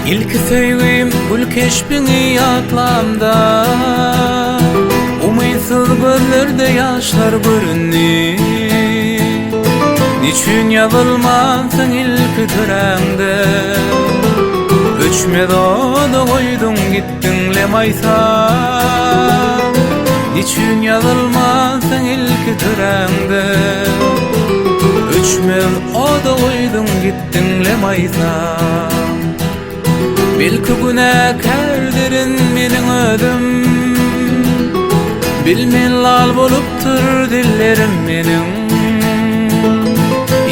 İlk söýgüm gül keşbini atlamda, umytsız gözlerde yaşlar görünni. Niçin ýazylmansың ilk töreňde, öçmez oda koydun gittin lemaýsam. Niçin ýazylmansың ilk töreňde, öçmez oda koydun gittin lemaýsam. Belki günäkärdirin meniň ödüm, bilmen lal bolupdyr dillerim meniň.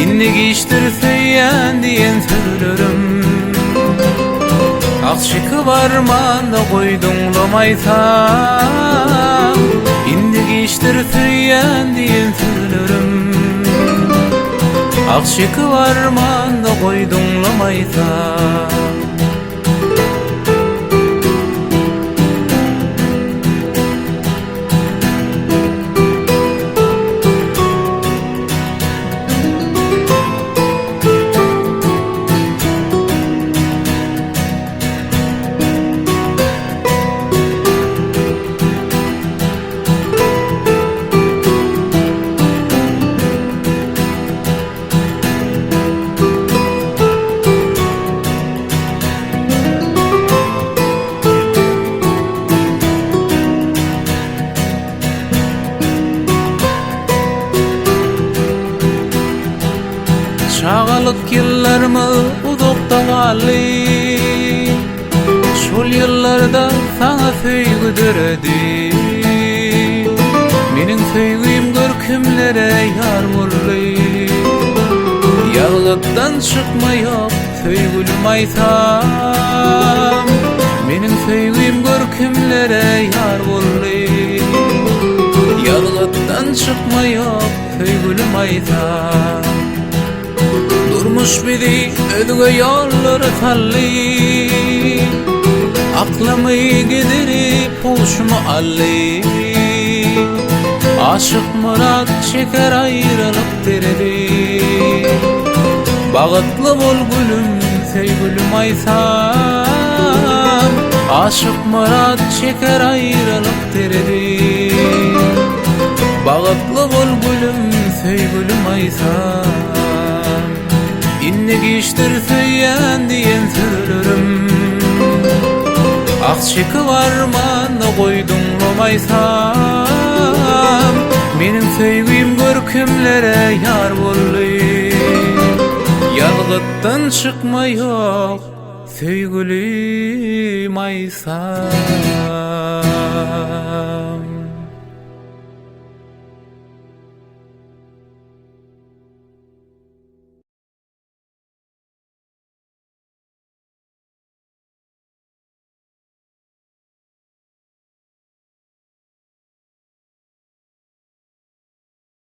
Inni gişdirseýän diýen sözlerim, akşyky barmanda goýduňlamaýsam. Inni gişdirseýän diýen sözlerim, akşyky barmanda goýduňlamaýsam. Çağalyk ýyllarmy uzakda galy, şol ýyllarda saňa söýgü deredi. Meniň söýgüm görkümlere ýar boldy, ýaglatdan çykmaýok söýgülüm aýsam. Meniň söýgüm görkümlere ýar boldy, ýaglatdan çykmaýok söýgülüm aýsam. Durmuş bizi ödüge yolları salli, aklımı gidirip hoşumu alli. Aşık murat çeker ayrılık deredi, bağıtlı bol gülüm söýgülüm aýsam. Aşık murat çeker ayrılık deredi, bağıtlı bol gülüm söýgülüm aýsam. Inni gişdirseýän diýen sözlerim, akşyky barmanda goýduňlamaýsam. Meniň söýgüm görkümlere ýar boldy, ýalgatdan çykmaýok söýgülüm aýsam.